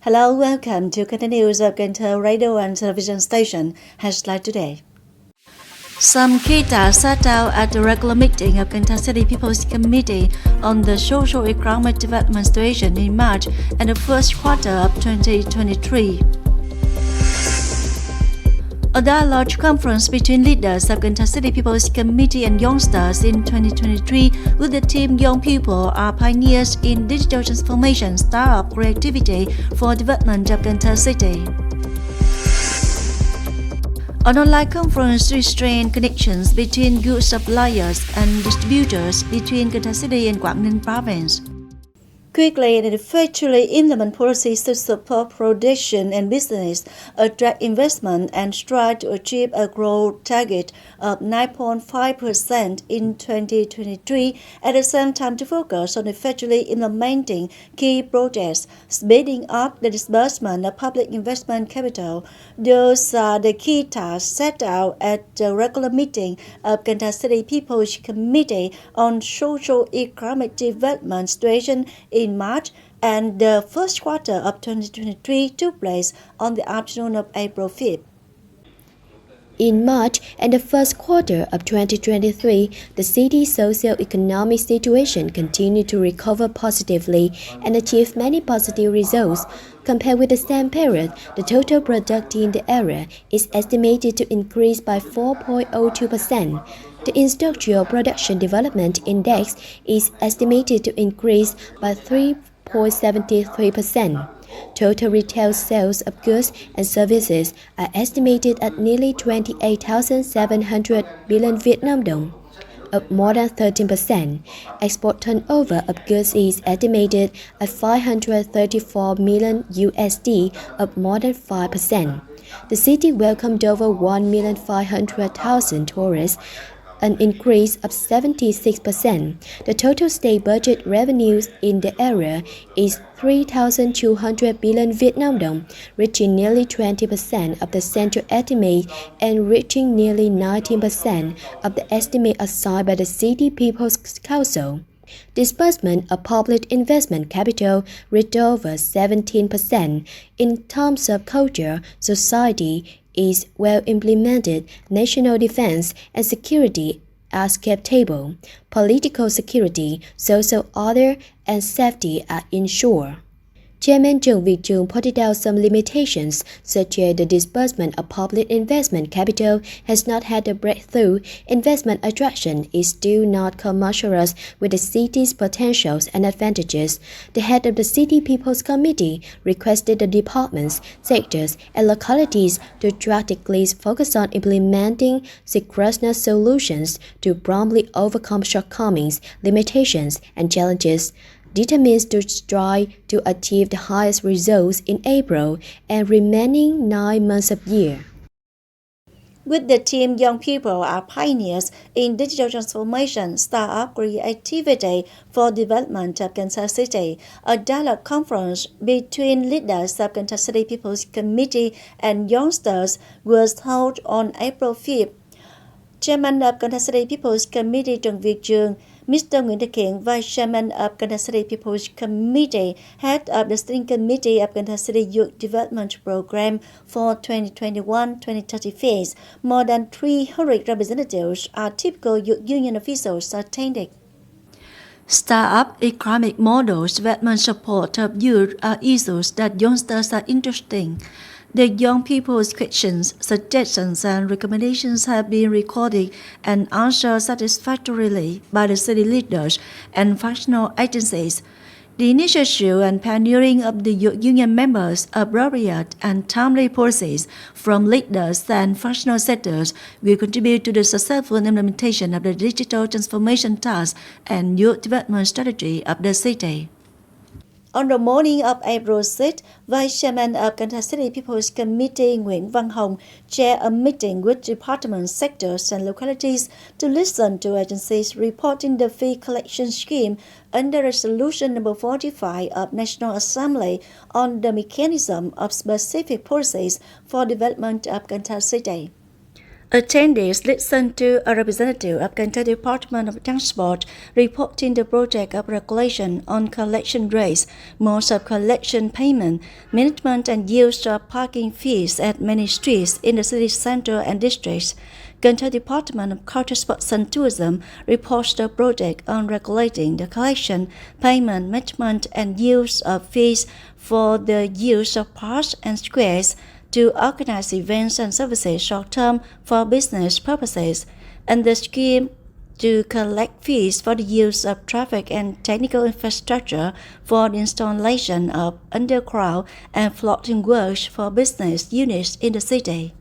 Hello, welcome to Kênh News of Cần Thơ Radio and Television Station. Headline today. Some key tasks set out at the regular meeting of Cần Thơ City People's Committee on the socio-economic development situation in March and the first quarter of 2023. A dialogue conference between leaders of Cần Thơ City People's Committee and youngsters in 2023 with the theme Young People are Pioneers in Digital Transformation, Startup Creativity for Development of Cần Thơ City. An online conference to strengthen connections between goods suppliers and distributors between Cần Thơ City and Quảng Ninh province. Quickly and effectively implement policies to support production and business, attract investment, and strive to achieve a growth target of 9.5% in 2023, at the same time to focus on effectively implementing key projects, speeding up the disbursement of public investment capital. Those are the key tasks set out at the regular meeting of Cần Thơ City People's Committee on Socio-Economic Development Situation in March, and the first quarter of 2023 took place on the afternoon of April 5th. In March and the first quarter of 2023, the city's socio-economic situation continued to recover positively and achieved many positive results. Compared with the same period, the total product in the area is estimated to increase by 4.02%. The Industrial Production Development Index is estimated to increase by 3.73%. Total retail sales of goods and services are estimated at nearly 28,700 billion Vietnam dong, up more than 13%. Export turnover of goods is estimated at 534 million USD, up more than 5%. The city welcomed over 1,500,000 tourists, an increase of 76%. The total state budget revenues in the area is 3,200 billion Vietnam dong, reaching nearly 20% of the central estimate and reaching nearly 19% of the estimate assigned by the City People's Council. Disbursement of public investment capital reached over 17%. In terms of culture, society is well implemented. National defense and security are kept stable. Political security, social order, and safety are ensured. Chairman Trần Việt Trường pointed out some limitations, such as the disbursement of public investment capital has not had a breakthrough, investment attraction is still not commensurate with the city's potentials and advantages. The head of the City People's Committee requested the departments, sectors, and localities to drastically focus on implementing synchronous solutions to promptly overcome shortcomings, limitations, and challenges. Determines to strive to achieve the highest results in April and remaining 9 months of year. With the theme Young People are Pioneers in Digital Transformation, Startup Creativity for Development of Cần Thơ City, a dialogue conference between leaders of Cần Thơ City People's Committee and youngsters was held on April 5th. Chairman of Cần Thơ City People's Committee Trần Việt Trường, Mr. Nguyễn Thực Hiện, Vice Chairman of Cần Thơ City People's Committee, Head of the Steering Committee of Cần Thơ City Youth Development Program for 2021-2030 phase, more than 300 representatives are typical youth union officials attended. Startup economic models, development support of youth are issues that youngsters are interested in. The young people's questions, suggestions, and recommendations have been recorded and answered satisfactorily by the city leaders and functional agencies. The initiative and pioneering of the youth union members, appropriate and timely policies from leaders and functional sectors will contribute to the successful implementation of the digital transformation task and youth development strategy of the city. On the morning of April 6th, Vice Chairman of Cần Thơ City People's Committee Nguyễn Văn Hồng chaired a meeting with departments, sectors, and localities to listen to agencies reporting the fee collection scheme under Resolution No. 45 of National Assembly on the mechanism of specific policies for development of Cần Thơ City. Attendees listened to a representative of Cần Thơ Department of Transport reporting the project of regulation on collection rates, modes of collection payment, management and use of parking fees at many streets in the city center and districts. Cần Thơ Department of Culture, Sports and Tourism reports the project on regulating the collection, payment, management and use of fees for the use of parks and squares to organize events and services short-term for business purposes, and the scheme to collect fees for the use of traffic and technical infrastructure for the installation of underground and floating works for business units in the city.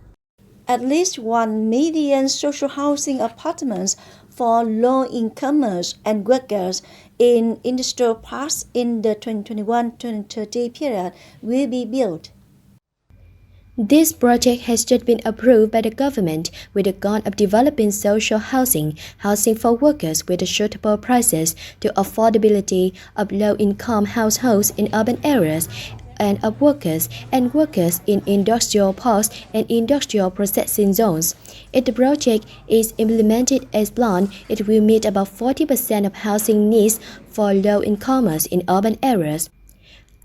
At least 1 million social housing apartments for low-incomers and workers in industrial parks in the 2021-2030 period will be built. This project has just been approved by the government with the goal of developing social housing, housing for workers with suitable prices to affordability of low-income households in urban areas and of workers in industrial parks and industrial processing zones. If the project is implemented as planned, it will meet about 40% of housing needs for low-incomers in urban areas.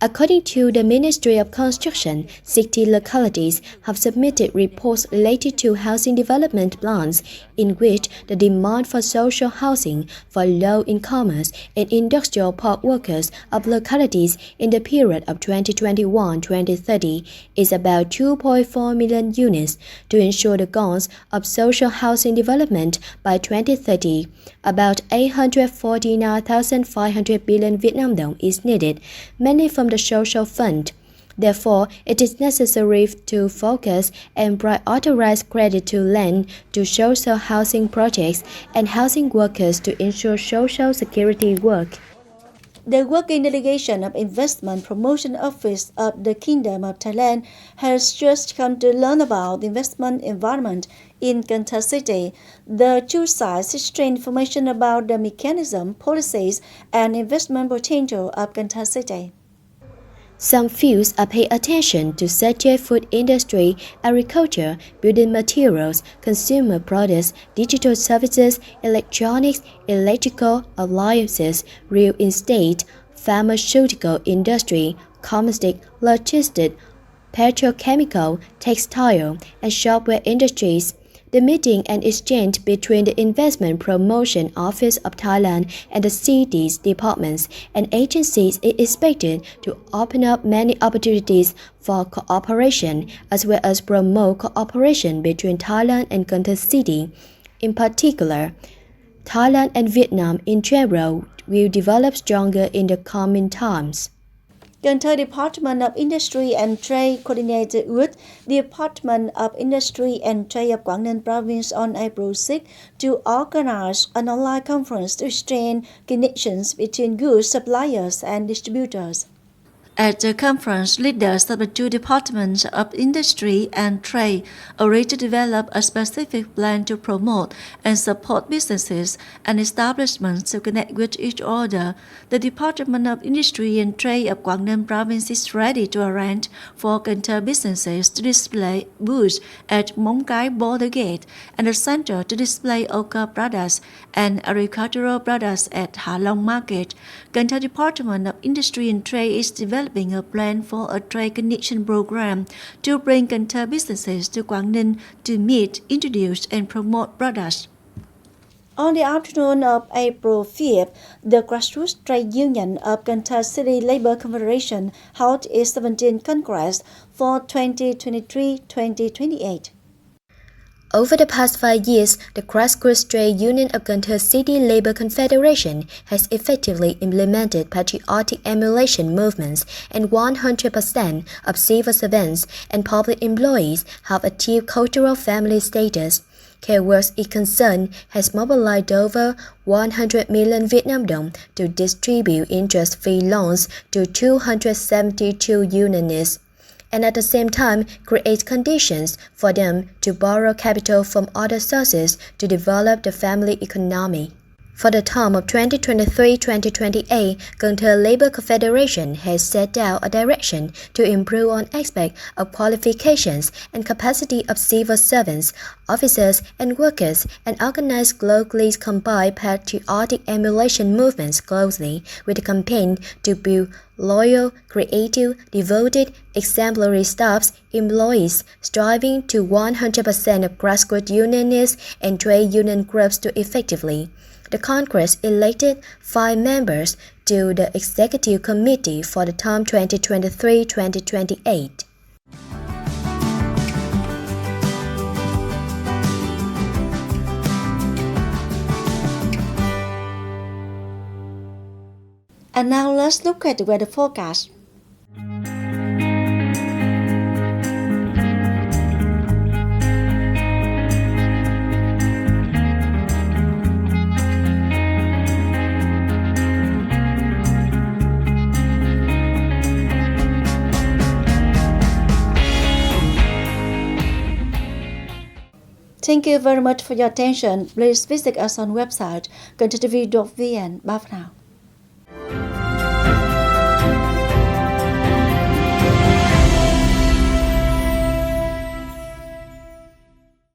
According to the Ministry of Construction, 60 localities have submitted reports related to housing development plans in which the demand for social housing for low-incomers and industrial park workers of localities in the period of 2021-2030 is about 2.4 million units. To ensure the goals of social housing development by 2030, about 849,500 billion Vietnam dong is needed, mainly from the social fund. Therefore, it is necessary to focus and prioritize credit to lend to social housing projects and housing workers to ensure social security work. The Working Delegation of Investment Promotion Office of the Kingdom of Thailand has just come to learn about the investment environment in Cần Thơ City. The two sides exchange information about the mechanism, policies, and investment potential of Cần Thơ City. Some fields pay attention to such as food industry, agriculture, building materials, consumer products, digital services, electronics, electrical appliances, real estate, pharmaceutical industry, cosmetic, logistics, petrochemical, textile, and software industries. The meeting and exchange between the Investment Promotion Office of Thailand and the city's departments and agencies is expected to open up many opportunities for cooperation, as well as promote cooperation between Thailand and Cần Thơ City. In particular, Thailand and Vietnam in general will develop stronger in the coming times. Cần Thơ Department of Industry and Trade coordinated with the Department of Industry and Trade of Quảng Ninh Province on April 6 to organize an online conference to strengthen connections between goods suppliers and distributors. At the conference, leaders of the two departments of industry and trade agreed to develop a specific plan to promote and support businesses and establishments to connect with each other. The Department of Industry and Trade of Quảng Ninh Province is ready to arrange for Cần Thơ businesses to display booths at Móng Cái border gate and a center to display ochre products and agricultural products at Hạ Long Market. Cần Thơ Department of Industry and Trade is developing a plan for a trade connection program to bring Cần Thơ businesses to Quảng Ninh to meet, introduce, and promote products. On the afternoon of April 5th, the Grassroots Trade Union of Cần Thơ City Labour Confederation held its 17th Congress for 2023-2028. Over the past 5 years, the Grassroots Trade Union of Cần Thơ City Labour Confederation has effectively implemented patriotic emulation movements, and 100% of civil servants and public employees have achieved cultural family status. Keywords is concerned has mobilized over 100 million Vietnam dong to distribute interest-free loans to 272 unionists, and at the same time create conditions for them to borrow capital from other sources to develop the family economy. For the term of 2023-2028, Cần Thơ Labour Confederation has set out a direction to improve on aspects of qualifications and capacity of civil servants, officers and workers, and organize globally combined patriotic emulation movements closely with a campaign to build loyal, creative, devoted, exemplary staffs, employees, striving to 100% of grassroots unionists and trade union groups to effectively. The Congress elected 5 members to the Executive Committee for the term 2023-2028. And now let's look at the weather forecast. Thank you very much for your attention. Please visit us on website kenthtv.vn. Bye for now.